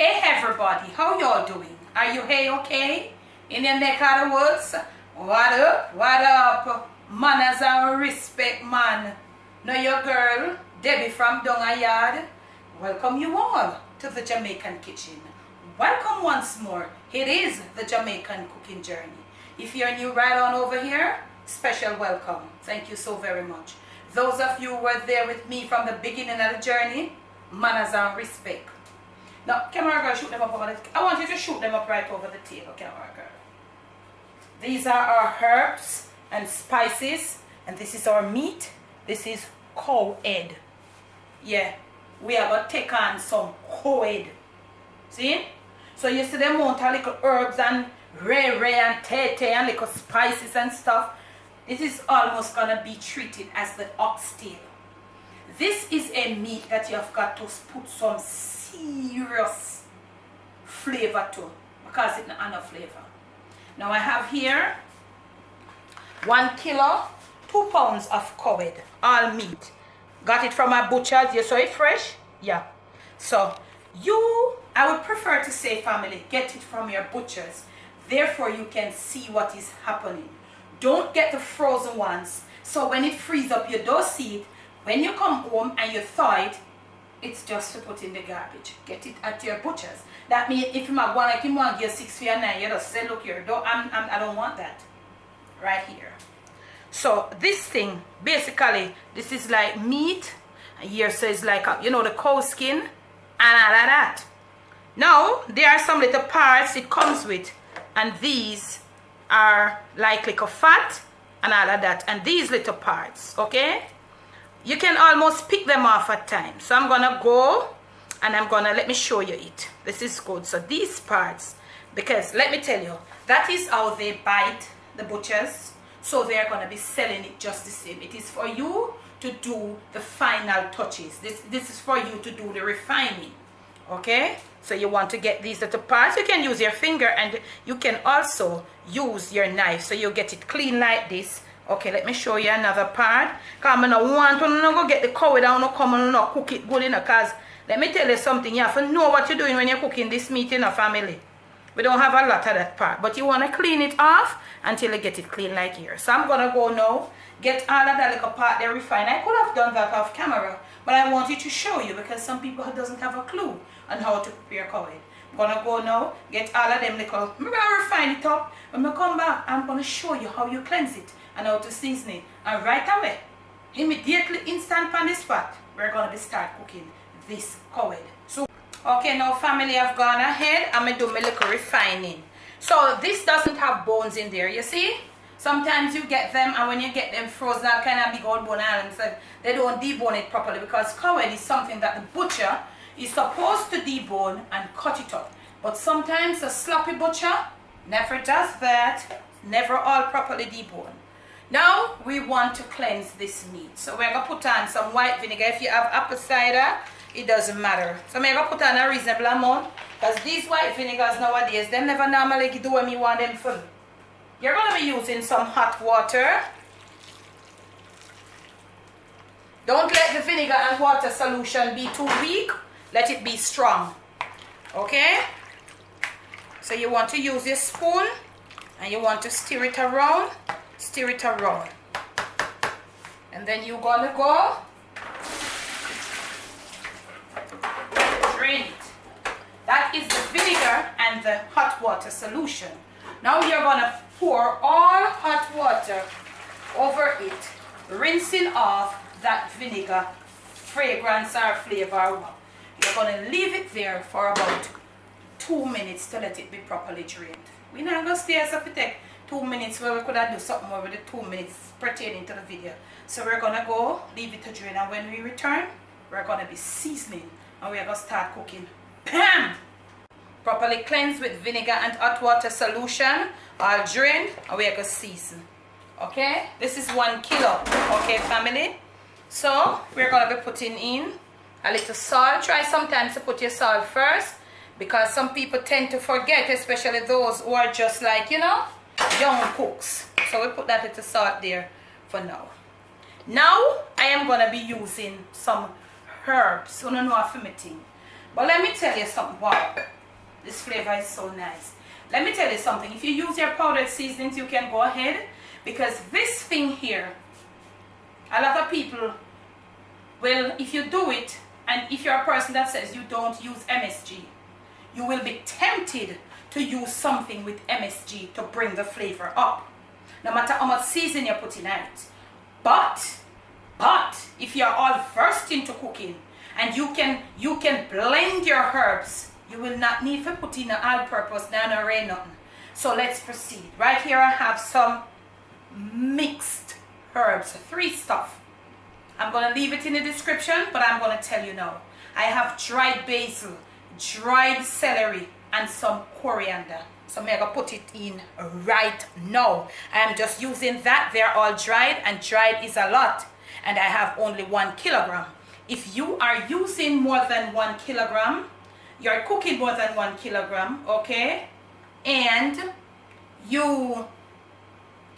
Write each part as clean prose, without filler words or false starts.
Hey everybody, how y'all doing? Are you hey okay? In your neck of the woods? What up? What up? Manners and respect, man. Know your girl, Debbie from Dung, Yaad. Welcome you all to the Jamaican kitchen. Welcome once more. It is the Jamaican cooking journey. If you're new right on over here, special welcome. Thank you so very much. Those of you who were there with me from the beginning of the journey, manners and respect. Now, camera girl, shoot them up over the... I want you to shoot them up right over the table, camera girl. These are our herbs and spices, and this is our meat. This is cowhead. Yeah, we are going to take on some cowhead. See? So you see them amount of little herbs and ray and tete and little spices and stuff. This is almost going to be treated as the oxtail. This is a meat that you have got to put some serious flavor to, because it's not enough flavor. Now I have here 1 kilo, 2 pounds of cowhead, all meat. Got it from a butcher. You saw it fresh? Yeah. So I would prefer to say, family, get it from your butchers. Therefore you can see what is happening. Don't get the frozen ones. So when it freezes up, you don't see it. When you come home and you thaw it, it's just to put in the garbage. Get it at your butchers. That means if you want like you want get 6 for your 9, you just say, look here, I don't want that. Right here. So this thing, basically, this is like meat. And here says like you know, the cow skin and all of that. Now there are some little parts it comes with, and these are like little fat and all of that, and these little parts, okay, you can almost pick them off at times. So I'm gonna go and let me show you it. This is good. So these parts, because let me tell you, that is how they bite, the butchers. So they are gonna be selling it just the same. It is for you to do the final touches. This is for you to do the refining. Okay, so you want to get these little parts. You can use your finger, and you can also use your knife, so you get it clean like this. Okay, let me show you another part. Because I don't want to go get the cowhead and come and not cook it good enough. Because let me tell you something, you have to know what you're doing when you're cooking this meat in a family. We don't have a lot of that part, but you want to clean it off until you get it clean like here. So I'm going to go now, get all of that little part there refined. I could have done that off camera, but I wanted to show you because some people doesn't have a clue on how to prepare cowhead. I'm going to go now, get all of them little, maybe I'll refine it up. When I come back, I'm going to show you how you cleanse it and how to season it. And right away, immediately, instant on the spot, we're going to start cooking this cowhead. So, okay, now family, I've gone ahead. I'm going to do my little refining. So this doesn't have bones in there, you see? Sometimes you get them, and when you get them frozen, that kind of big old bone islands, they don't debone it properly, because cowhead is something that the butcher is supposed to debone and cut it up. But sometimes a sloppy butcher never does that, never all properly debone. Now we want to cleanse this meat. So we're going to put on some white vinegar. If you have apple cider, it doesn't matter. So I'm going to put on a reasonable amount, because these white vinegars nowadays, they never normally do what me want them for. You're going to be using some hot water. Don't let the vinegar and water solution be too weak. Let it be strong. Okay? So you want to use your spoon, and you want to stir it around. Stir it around. And then you're going to go drain it. That is the vinegar and the hot water solution. Now you're going to pour all hot water over it, rinsing off that vinegar fragrance or flavor. You're going to leave it there for about 2 minutes to let it be properly drained. We're not going to stay as if it take 2 minutes, where we could have do something more with the 2 minutes pertaining to the video. So we're going to go leave it to drain, and when we return, we're going to be seasoning, and we're going to start cooking. Bam! Properly cleansed with vinegar and hot water solution, all drained, and we're going to season. Okay, this is 1 kilo. Okay, family, so we're going to be putting in a little salt. Try sometimes to put your salt first, because some people tend to forget, especially those who are just like, you know, young cooks. So we put that little salt there for now. Now I am going to be using some herbs. So no know a thing. But let me tell you something. Wow, this flavor is so nice. Let me tell you something. If you use your powdered seasonings, you can go ahead, because this thing here, a lot of people will, if you do it, and if you're a person that says you don't use MSG, you will be tempted to use something with MSG to bring the flavor up, no matter how much season you put in it. But if you're all versed into cooking and you can blend your herbs, you will not need to put in an all-purpose, no rain nothing. So let's proceed. Right here I have some mixed herbs, 3 stuff. I'm going to leave it in the description, but I'm going to tell you now. I have dried basil, dried celery, and some coriander. So I'm going to put it in right now. I am just using that. They're all dried, and dried is a lot. And I have only 1 kilogram. If you are using more than 1 kilogram, you're cooking more than 1 kilogram, okay? And you...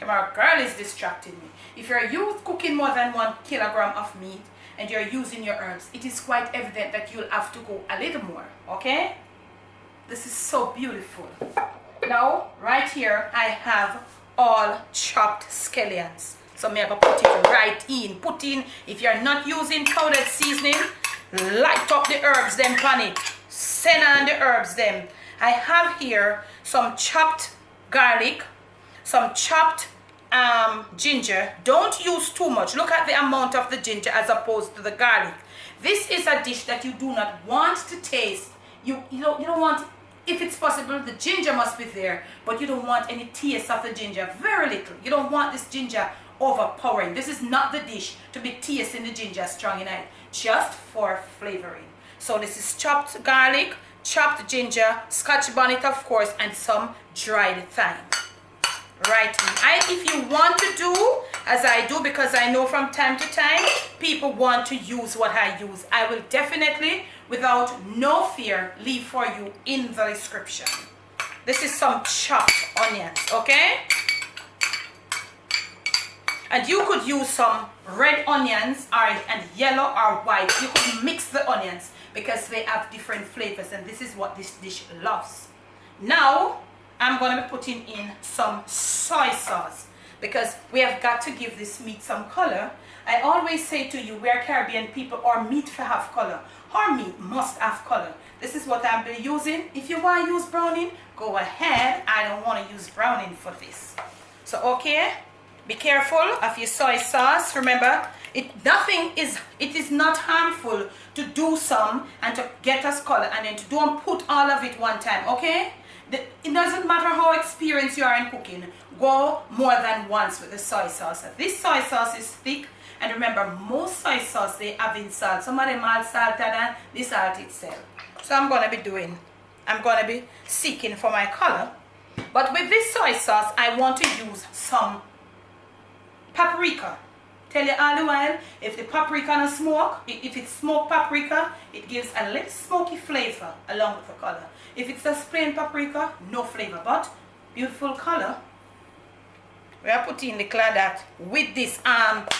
My girl is distracting me. If you're cooking more than 1 kilogram of meat and you're using your herbs, it is quite evident that you'll have to go a little more, okay? This is so beautiful. Now, right here, I have all chopped scallions. So I'm going to put it right in. Put in, if you're not using powdered seasoning, light up the herbs then pan it. Send on the herbs then. I have here some chopped garlic, some chopped ginger. Don't use too much. Look at the amount of the ginger as opposed to the garlic. This is a dish that you do not want to taste. You don't want, if it's possible, the ginger must be there, but you don't want any taste of the ginger. Very little. You don't want this ginger overpowering. This is not the dish to be tasting the ginger strong in it, just for flavoring. So this is chopped garlic, chopped ginger, scotch bonnet of course, and some dried thyme. Right, if you want to do as I do, because I know from time to time people want to use what I use, I will definitely, without no fear, leave for you in the description. This is some chopped onions, okay? And you could use some red onions and yellow or white. You could mix the onions because they have different flavors, and this is what this dish loves. Now I'm going to be putting in some soy sauce because we have got to give this meat some color. I always say to you, we are Caribbean people, our meat to have color. Our meat must have color. This is what I'll be using. If you want to use browning, go ahead. I don't want to use browning for this. So, okay, be careful of your soy sauce. Remember, it is not harmful to do some and to get us color and then to don't put all of it one time, okay? It doesn't matter how experienced you are in cooking, go more than once with the soy sauce. This soy sauce is thick, and remember, most soy sauce they have in salt. Some of them are salted than the salt itself. So I'm going to be seeking for my color. But with this soy sauce, I want to use some paprika. Tell you all the while, if the paprika no smoke, if it's smoked paprika, it gives a little smoky flavor along with the color. If it's just plain paprika, no flavor, but beautiful color. We are putting the cladat with this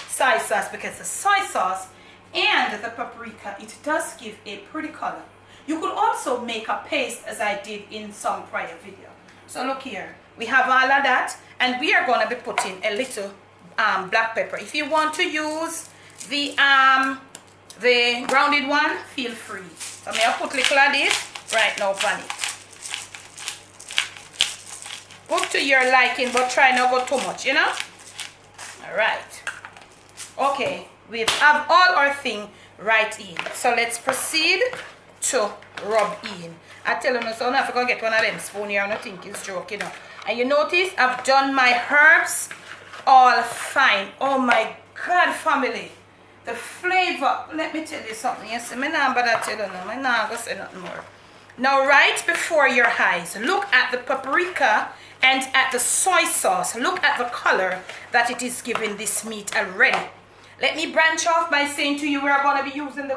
soy sauce because the soy sauce and the paprika, it does give a pretty color. You could also make a paste as I did in some prior video. So look here, we have all of that, and we are going to be putting a little black pepper. If you want to use the grounded one, feel free. So I'm going to put little of this right now on it. Cook to your liking, but try not to go too much, you know. All right. Okay, we have all our thing right in. So let's proceed to rub in. I tell you, so now if I go get one of them spoon here, I don't think it's joke, you know. And you notice I've done my herbs all fine. Oh my God, family. The flavor, let me tell you something. Yes, I'm not going to tell you no. I'm not going to say nothing more. Now, right before your eyes, look at the paprika and at the soy sauce. Look at the color that it is giving this meat already. Let me branch off by saying to you, we're going to be using the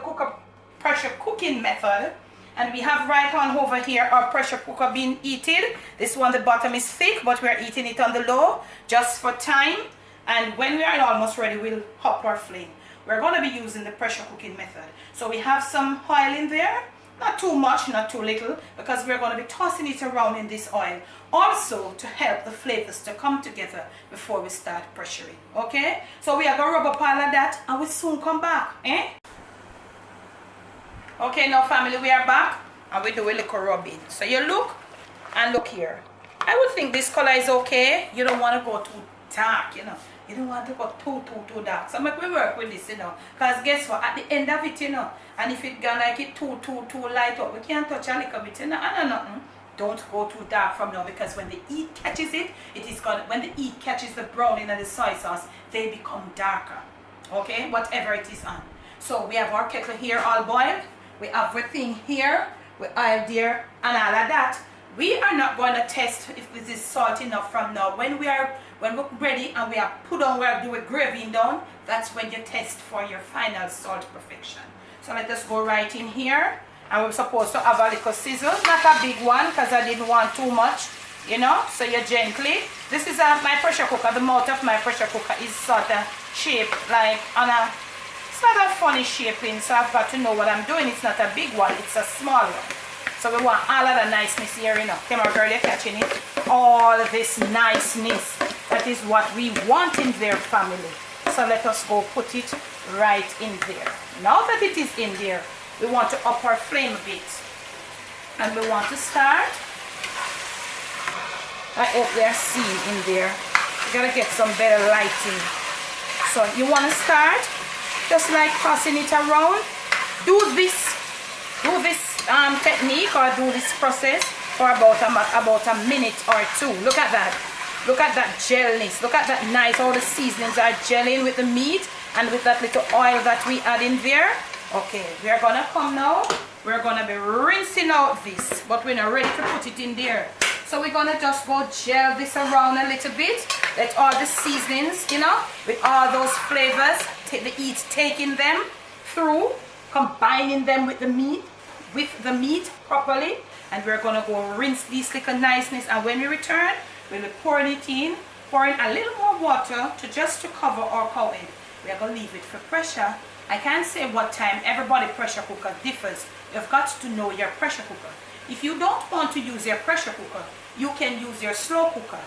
pressure cooking method. And we have right on over here our pressure cooker being heated. This one, the bottom is thick, but we're heating it on the low just for time. And when we are almost ready, we'll up our flame. We're going to be using the pressure cooking method. So we have some oil in there. Not too much, not too little, because we're going to be tossing it around in this oil. Also to help the flavors to come together before we start pressuring. Okay? So we are going to rub up all of that and we'll soon come back. Okay, now family, we are back and we do a little rubbing. So you look and look here. I would think this color is okay. You don't want to go too dark, you know. You don't want to go too dark. So make we work with this, you know. Because guess what? At the end of it, you know, and if it gonna like it too light up, we can't touch a little bit, you know. And nothing. Don't go too dark from now, because when the heat catches it, when the heat catches the browning and the soy sauce, they become darker. Okay? Whatever it is on. So we have our kettle here all boiled. We have everything here. We oil there and all of that. We are not going to test if this is salt enough from now. When we're ready and we are put on, we're doing graving down, that's when you test for your final salt perfection. So let us go right in here. And we're supposed to have a little sizzle, not a big one because I didn't want too much, you know. So you gently. This is my pressure cooker. The mouth of my pressure cooker is sort of shaped like on a sort of funny shaping. So I've got to know what I'm doing. It's not a big one, it's a small one. So we want all of the niceness here, you know. Camera girl, you're catching it. All this niceness. That is what we want in their family. So let us go put it right in there. Now that it is in there, we want to up our flame a bit. And we want to start. I hope they're seeing in there. You gotta get some better lighting. So you want to start just like tossing it around. Do this technique or do this process for about a minute or two. Look at that. Look at that gelness. Look at that nice. All the seasonings are gelling with the meat and with that little oil that we add in there. Okay, we are gonna come now. We're gonna be rinsing out this, but we're not ready to put it in there. So we're gonna just go gel this around a little bit. Let all the seasonings, you know, with all those flavors, take the heat, taking them through, combining them with the meat properly. And we're gonna go rinse this little niceness. And when we return, we'll be pouring it in, pouring a little more water to cover our cowhead. We are gonna leave it for pressure. I can't say what time. Everybody pressure cooker differs. You've got to know your pressure cooker. If you don't want to use your pressure cooker, you can use your slow cooker.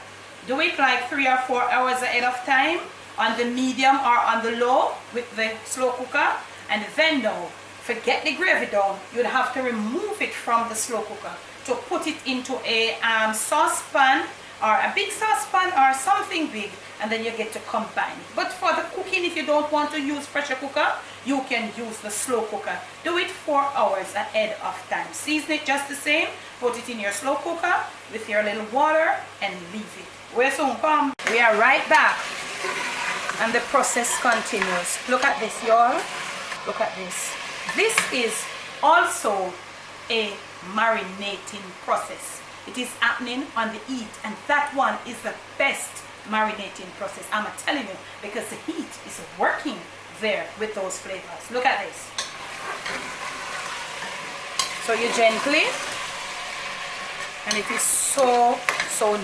Do it like 3 or 4 hours ahead of time on the medium or on the low with the slow cooker. And then now, forget the gravy down. You'll have to remove it from the slow cooker to put it into a saucepan or a big saucepan or something big, and then you get to combine it. But for the cooking, if you don't want to use pressure cooker, you can use the slow cooker. Do it 4 hours ahead of time. Season it just the same. Put it in your slow cooker with your little water and leave it. We'll soon come. We are right back and the process continues. Look at this, y'all. Look at this. This is also a marinating process. It is happening on the heat, and that one is the best marinating process. I'm telling you, because the heat is working there with those flavors. Look at this. So you gently, and it is so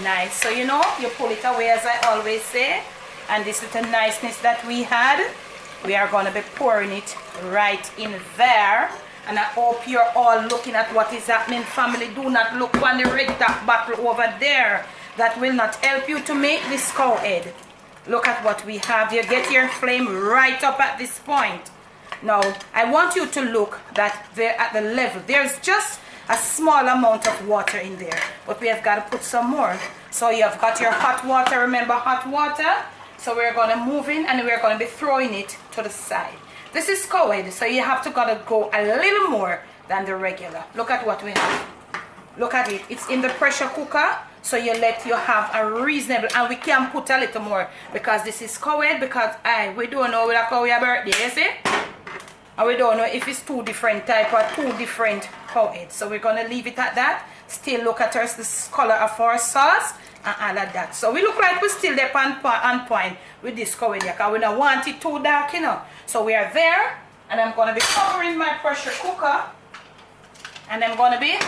nice. So you know, you pull it away as I always say, and this little niceness that we had, we are going to be pouring it right in there. And I hope you're all looking at what is happening, family. Do not look on the red top bottle over there. That will not help you to make this cowhead. Look at what we have. You get your flame right up at this point. Now, I want you to look that they're at the level. There's just a small amount of water in there, but we have got to put some more. So you have got your hot water. Remember, hot water. So we're going to move in and we're going to be throwing it to the side. This is cowhead, so you have to go a little more than the regular. Look at what we have. Look at it. It's in the pressure cooker, so you have a reasonable, and we can put a little more because this is cowhead, because we don't know with a cowhead birthday, you see? And we don't know if it's 2 different type or 2 different cowheads. So we're going to leave it at that. Still look at us, this color of our sauce and all of that. So we look like we're still there on point with this cowhead because we don't want it too dark, you know. So we are there, and I'm going to be covering my pressure cooker, and I'm going to be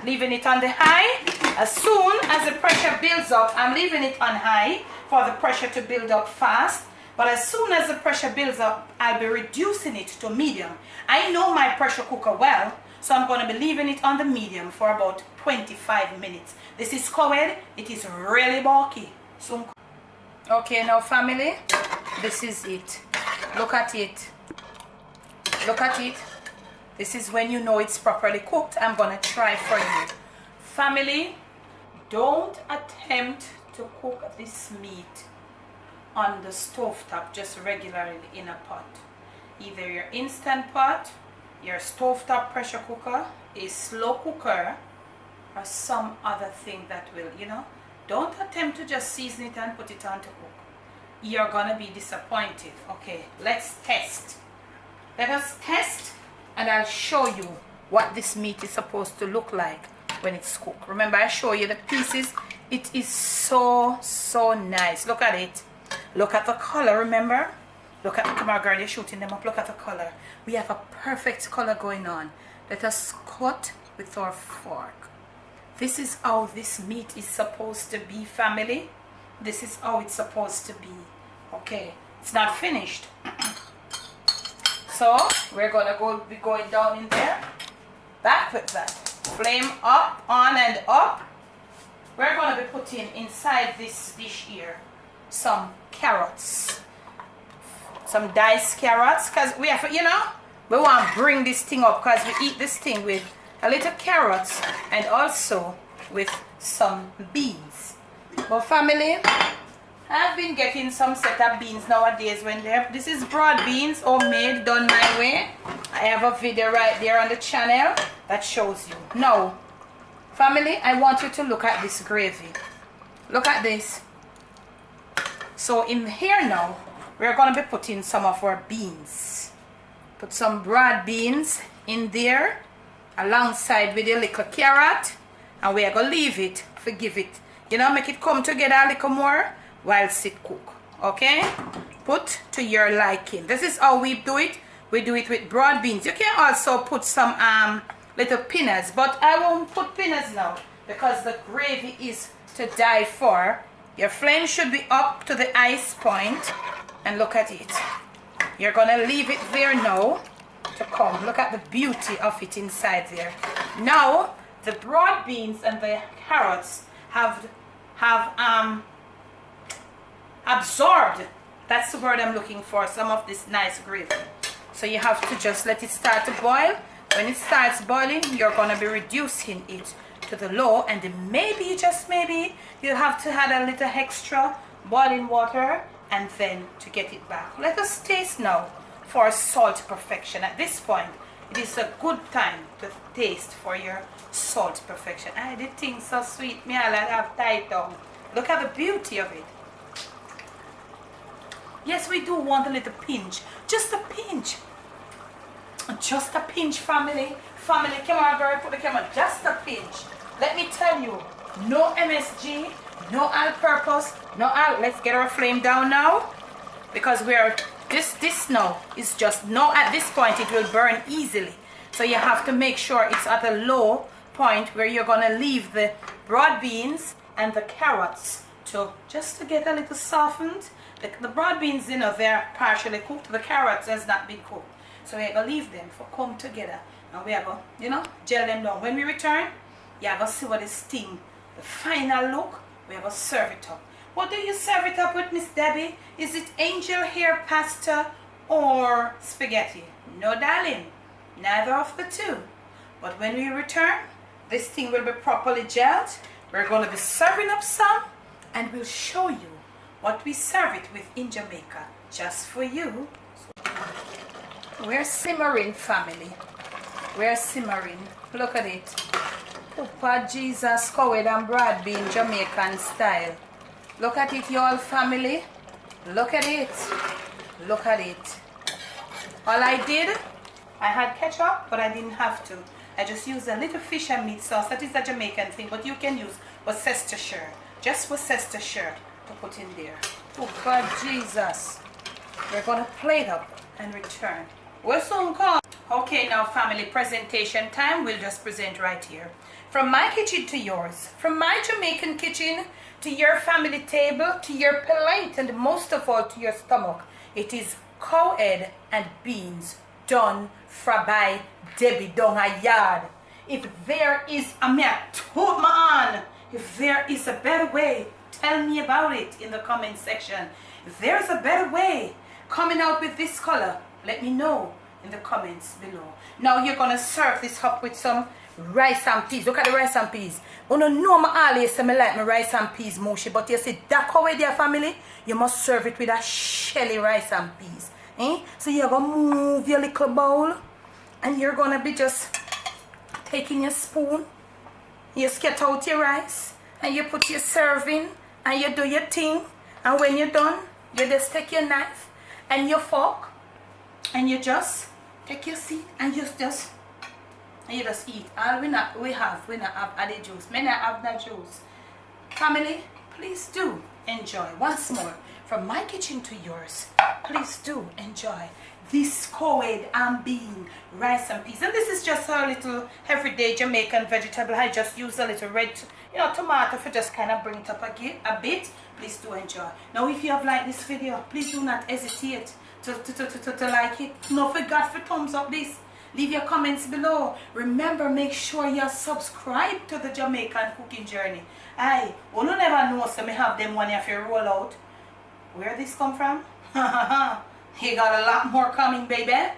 leaving it on the high. As soon as the pressure builds up, I'm leaving it on high for the pressure to build up fast. But as soon as the pressure builds up, I'll be reducing it to medium. I know my pressure cooker well, so I'm going to be leaving it on the medium for about 25 minutes. This is Cowhead. It is really bulky. So, okay, now family, this is it. Look at it. Look at it. This is when you know it's properly cooked. I'm going to try for you. Family, don't attempt to cook this meat on the stove top just regularly in a pot. Either your instant pot, your stovetop pressure cooker, a slow cooker, or some other thing that will, don't attempt to just season it and put it on to cook. You're gonna be disappointed. Okay, let's test. Let us test, and I'll show you what this meat is supposed to look like when it's cooked. Remember, I show you the pieces. It is so nice. Look at it. Look at the color, remember? Look at, come on girl, you're shooting them up. Look at the color. We have a perfect color going on. Let us cut with our fork. This is how this meat is supposed to be, family. This is how it's supposed to be. Okay, it's not finished. So we're gonna be going down in there. Back with that. Flame up, on and up. We're gonna be putting inside this dish here some carrots. Some diced carrots, because we have, we want to bring this thing up because we eat this thing with a little carrots and also with some beans. But family, I've been getting some set of beans nowadays when this is broad beans, homemade, done my way. I have a video right there on the channel that shows you. Now, family, I want you to look at this gravy. Look at this. So in here now, we're going to be putting some of our beans. Put some broad beans in there alongside with a little carrot, and we're going to leave it, forgive it, make it come together a little more whilst it cook. Okay, put to your liking. This is how we do it. We do it with broad beans. You can also put some little peanuts, but I won't put peanuts now because the gravy is to die for. Your flame should be up to the ice point, and look at it. You're gonna leave it there now to come. Look at the beauty of it inside there. Now the broad beans and the carrots have absorbed, that's the word I'm looking for, some of this nice gravy. So you have to just let it start to boil. When it starts boiling, you're gonna be reducing it to the low, and then maybe, just maybe, you'll have to add a little extra boiling water and then to get it back. Let us taste now for salt perfection. At this point, it is a good time to taste for your salt perfection. I did think so sweet, me I'll have tied down. Look at the beauty of it. Yes, we do want a little pinch, just a pinch. Just a pinch, family. Family, come on girl, put the camera, just a pinch. Let me tell you, no MSG, no all-purpose, no all. Let's get our flame down now, because we're this now is just no. At this point, it will burn easily. So you have to make sure it's at a low point where you're gonna leave the broad beans and the carrots to get a little softened. The broad beans, they're partially cooked. The carrots has not been cooked, so we're gonna leave them for come together, and we are gonna, gel them down. When we return, you're gonna see what this thing, the final look. We're gonna serve it up. What do you serve it up with, Miss Debbie? Is it angel hair pasta or spaghetti? No, darling, neither of the two. But when we return, this thing will be properly gelled. We're gonna be serving up some, and we'll show you what we serve it with in Jamaica, just for you. We're simmering, family. We're simmering. Look at it. Papa Jesus, Cowhead and broad bean, Jamaican style. Look at it, y'all, family. Look at it. Look at it. All I did, I had ketchup, but I didn't have to. I just used a little fish and meat sauce. That is a Jamaican thing, but you can use Worcestershire. Just Worcestershire to put in there. Oh God, Jesus. We're gonna plate up and return. We'll soon come. Okay, now family, presentation time. We'll just present right here. From my kitchen to yours, from my Jamaican kitchen to your family table, to your plate, and most of all to your stomach. It is cowhead and beans done by Debbie down a yard. If there is a man, if there is a better way, tell me about it in the comment section. If there's a better way coming out with this color, let me know in the comments below. Now you're gonna serve this up with some rice and peas. Look at the rice and peas. You know my always say me like my rice and peas mushy, but you see that way there family, you must serve it with a shelly rice and peas. So you're gonna move your little bowl and you're gonna be just taking your spoon, you scat out your rice and you put your serving and you do your thing, and when you're done, you just take your knife and your fork and you just take your seat and you just eat. All we not have added juice. May not have that juice. Family, please do enjoy once more from my kitchen to yours. Please do enjoy this cowhead and bean rice and peas. And this is just a little everyday Jamaican vegetable. I just use a little red tomato for just kind of bring it up a bit. Please do enjoy. Now if you have liked this video, please do not hesitate to like it. Don't forget to thumbs up this. Leave your comments below. Remember, make sure you subscribe to the Jamaican cooking journey. Aye, you never know, so me have them one if you roll out. Where this come from? You got a lot more coming, baby.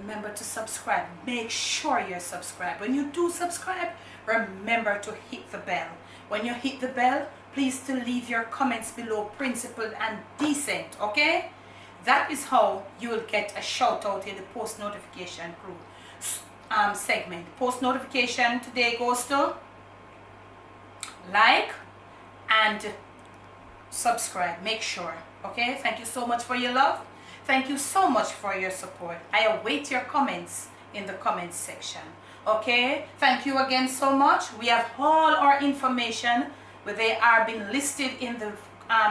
Remember to subscribe. Make sure you're subscribed. When you do subscribe, remember to hit the bell. When you hit the bell, please to leave your comments below, principled and decent, okay? That is how you will get a shout out in the post notification crew segment. Post notification today goes to like and subscribe. Make sure. Okay, thank you so much for your love. Thank you so much for your support. I await your comments in the comments section. Okay, thank you again so much. We have all our information, where they are being listed in the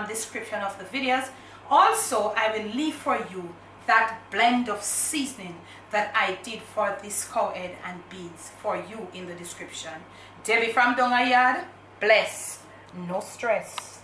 description of the videos. Also, I will leave for you that blend of seasoning that I did for this cowhead and beans for you in the description. Debbie from Dung a Yard, bless, no stress.